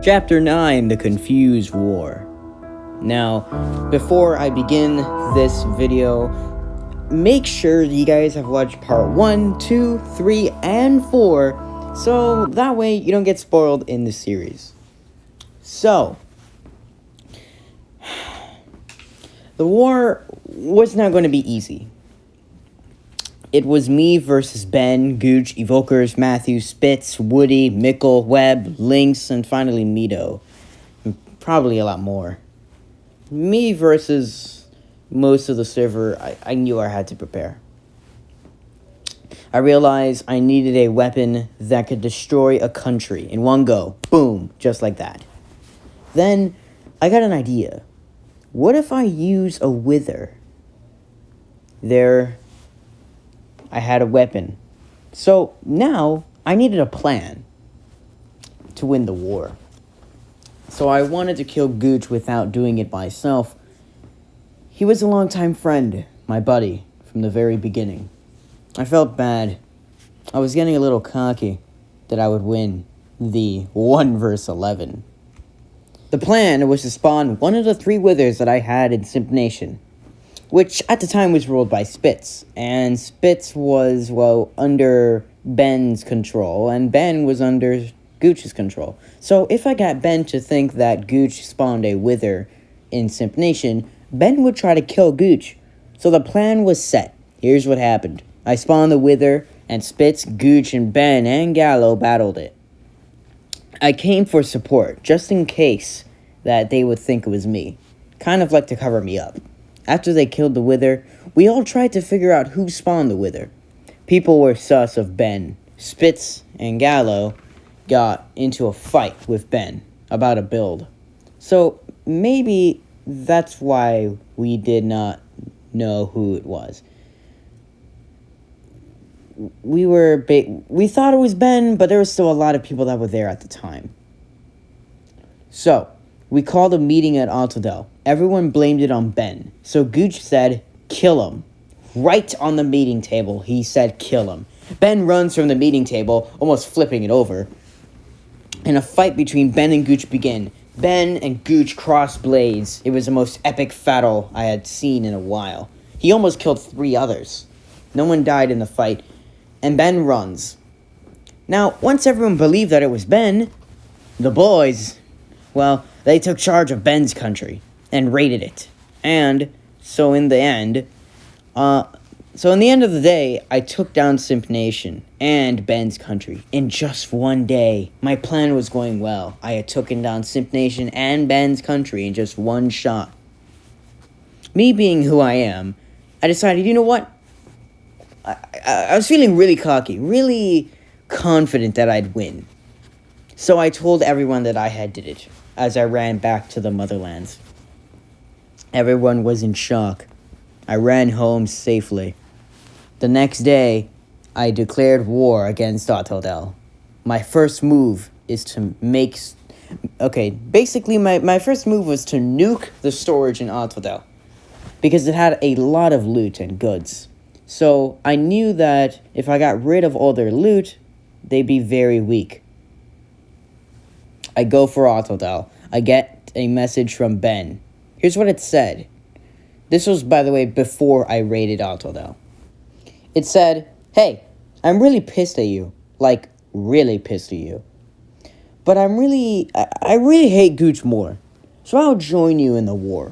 Chapter 9, The Confused War. Now, before I begin this video, make sure you guys have watched part 1, 2, 3, and 4, so that way you don't get spoiled in the series. So, the war was not going to be easy. It was me versus Ben, Gooch, Evokers, Matthew, Spitz, Woody, Mickle, Webb, Lynx, and finally Mito. And probably a lot more. Me versus most of the server, I knew I had to prepare. I realized I needed a weapon that could destroy a country in one go. Boom, just like that. Then, I got an idea. What if I use a wither? I had a weapon. So now I needed a plan to win the war. So I wanted to kill Gooch without doing it myself. He was a longtime friend, my buddy, from the very beginning. I felt bad. I was getting a little cocky that I would win the 1 vs 11. The plan was to spawn one of the 3 withers that I had in Simp Nation, which at the time was ruled by Spitz, and Spitz was, under Ben's control, and Ben was under Gooch's control. So if I got Ben to think that Gooch spawned a wither in Simp Nation, Ben would try to kill Gooch. So the plan was set. Here's what happened. I spawned the wither, and Spitz, Gooch, and Ben and Gallo battled it. I came for support, just in case that they would think it was me. Kind of like to cover me up. After they killed the wither, we all tried to figure out who spawned the wither. People were sus of Ben. Spitz and Gallo got into a fight with Ben about a build. So maybe that's why we did not know who it was. We thought it was Ben, but there was still a lot of people that were there at the time. So, we called a meeting at Altadel. Everyone blamed it on Ben. So Gooch said, kill him. Right on the meeting table, he said, kill him. Ben runs from the meeting table, almost flipping it over. And a fight between Ben and Gooch began. Ben and Gooch crossed blades. It was the most epic battle I had seen in a while. He almost killed 3 others. No one died in the fight. And Ben runs. Now, once everyone believed that it was Ben, the boys, they took charge of Ben's country and raided it. And so in the end of the day, I took down Simp Nation and Ben's country in just one day. My plan was going well. I had taken down Simp Nation and Ben's country in just one shot. Me being who I am, I decided, you know what? I was feeling really cocky, really confident that I'd win. So I told everyone that I had did it as I ran back to the motherlands. Everyone was in shock. I ran home safely. The next day, I declared war against Altadel. My first move is to my first move was to nuke the storage in Altadel, because it had a lot of loot and goods. So I knew that if I got rid of all their loot, they'd be very weak. I go for Altadel. I get a message from Ben. Here's what it said. This was, by the way, before I raided Altadel. It said, hey, I'm really pissed at you. Like, really pissed at you. But I really hate Gooch more. So I'll join you in the war.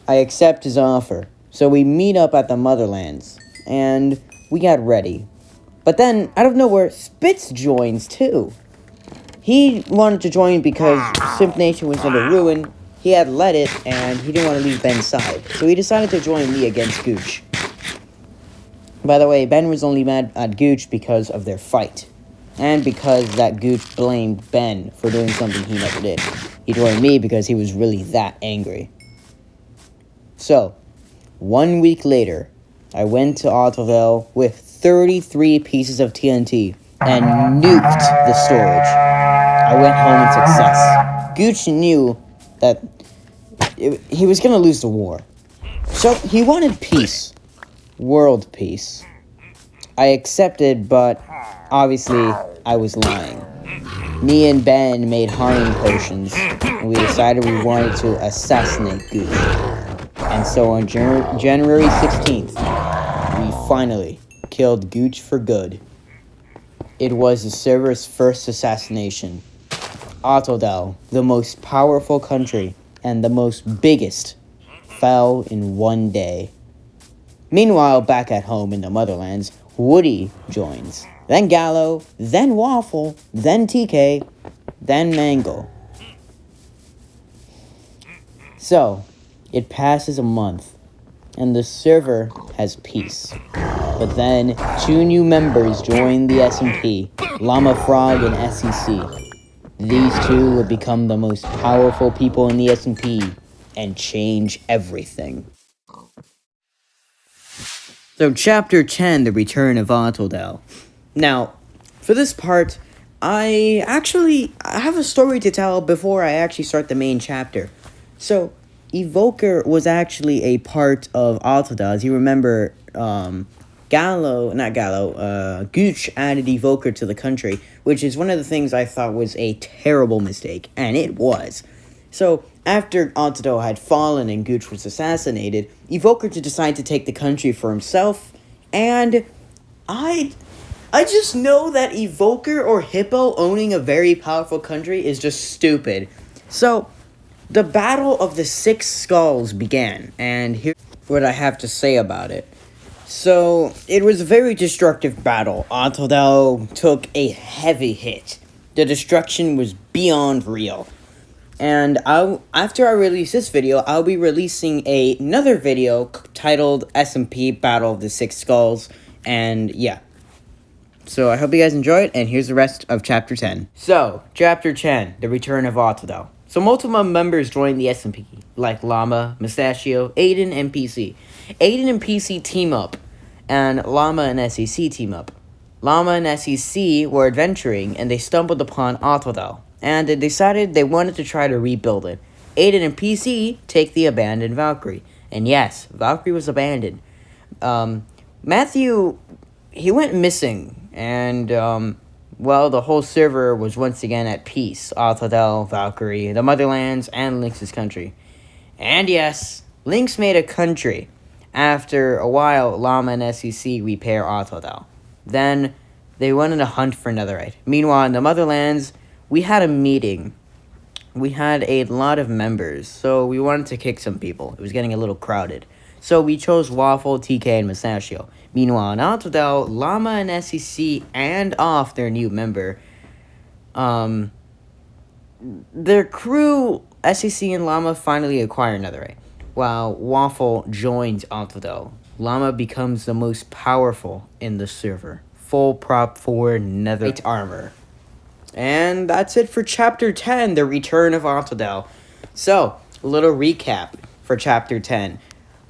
I accept his offer. So we meet up at the motherlands. And we got ready. But then, out of nowhere, Spitz joins too. He wanted to join because Simp Nation was under ruin. He had led it, and he didn't want to leave Ben's side. So he decided to join me against Gooch. By the way, Ben was only mad at Gooch because of their fight. And because that Gooch blamed Ben for doing something he never did. He joined me because he was really that angry. So, 1 week later, I went to Altadel with 33 pieces of TNT and nuked the storage. I went home in success. Gooch knew that he was going to lose the war. So he wanted peace. World peace. I accepted, but obviously I was lying. me and Ben made harming potions, and we decided we wanted to assassinate Gooch. And so on January 16th, we finally killed Gooch for good. It was the server's first assassination. Autodel, the most powerful country and the most biggest, fell in one day. Meanwhile, back at home in the Motherlands, Woody joins. Then Gallo, then Waffle, then TK, then Mango. So, it passes a month, and the server has peace. But then, 2 new members join the SMP, Llama Frog and SEC. These 2 would become the most powerful people in the SMP and change everything. So, Chapter 10, The Return of Autodel. Now, for this part, I have a story to tell before I actually start the main chapter. So, Evoker was actually a part of Autodel. As you remember, Gooch added Evoker to the country, which is one of the things I thought was a terrible mistake, and it was. So, after Autodel had fallen and Gooch was assassinated, Evoker decided to take the country for himself, and I just know that Evoker or Hippo owning a very powerful country is just stupid. So, the Battle of the 6 Skulls began, and here's what I have to say about it. So, it was a very destructive battle. Autodel took a heavy hit. The destruction was beyond real. And after I release this video, I'll be releasing another video titled SMP Battle of the 6 Skulls, and yeah. So, I hope you guys enjoy it, and here's the rest of Chapter 10. So, Chapter 10, The Return of Autodel. So, multiple members joined the SMP, like Llama, Mustachio, Aiden, and PC. Aiden and PC team up, and Llama and SEC team up. Llama and SEC were adventuring, and they stumbled upon Autodel, and they decided they wanted to try to rebuild it. Aiden and PC take the abandoned Valkyrie. And yes, Valkyrie was abandoned. Matthew, he went missing, and, the whole server was once again at peace. Autodel, Valkyrie, the Motherlands, and Lynx's country. And yes, Lynx made a country. After a while, Llama and SEC repair Autodel. Then, they went on a hunt for netherite. Meanwhile, in the Motherlands, we had a meeting. We had a lot of members, so we wanted to kick some people. It was getting a little crowded. So we chose Waffle, TK, and Mustachio. Meanwhile, in Autodel, Llama and SEC and off their new member. Their crew, SEC and Llama, finally acquire netherite. While Waffle joins Autodel, Llama becomes the most powerful in the server. Full prop 4 netherite armor. And that's it for Chapter 10, The Return of Autodel. So, a little recap for Chapter 10.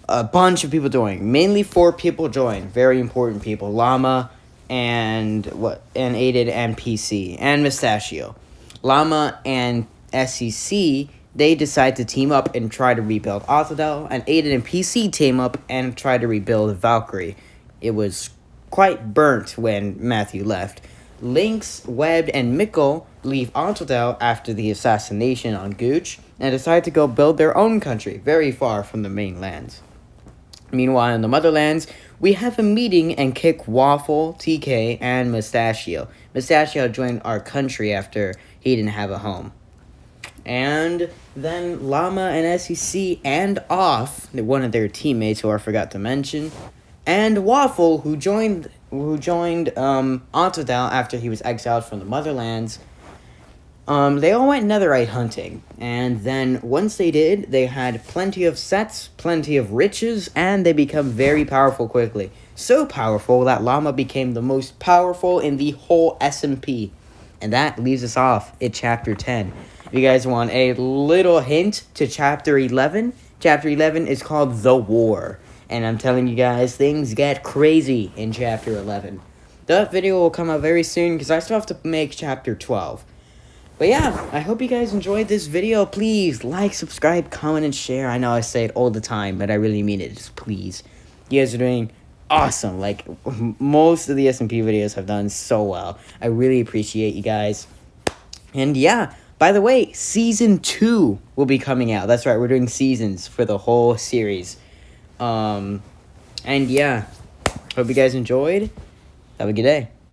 A bunch of people joined. Mainly 4 people joined. Very important people. Llama and Aiden and PC. And Mustachio. Llama and SEC, they decide to team up and try to rebuild Autodel. And Aiden and PC team up and try to rebuild Valkyrie. It was quite burnt when Matthew left. Lynx, Webb, and Mikkel leave Autodel after the assassination on Gooch and decide to go build their own country, very far from the mainlands. Meanwhile, in the Motherlands, we have a meeting and kick Waffle, TK, and Mustachio. Mustachio joined our country after he didn't have a home. And then Llama and SEC and Off, one of their teammates who I forgot to mention, and Waffle, who joined Autodel after he was exiled from the Motherlands. They all went netherite hunting, and then once they did, they had plenty of sets, plenty of riches, and they become very powerful quickly. So powerful that Llama became the most powerful in the whole SMP. And that leaves us off at Chapter 10. If you guys want a little hint to Chapter 11, Chapter 11 is called The War. And I'm telling you guys, things get crazy in Chapter 11. That video will come out very soon, because I still have to make Chapter 12. But yeah, I hope you guys enjoyed this video. Please like, subscribe, comment, and share. I know I say it all the time, but I really mean it. Just please. You guys are doing awesome. Like, most of the SMP videos have done so well. I really appreciate you guys. And yeah, by the way, season 2 will be coming out. That's right, we're doing seasons for the whole series. And yeah, hope you guys enjoyed. Have a good day.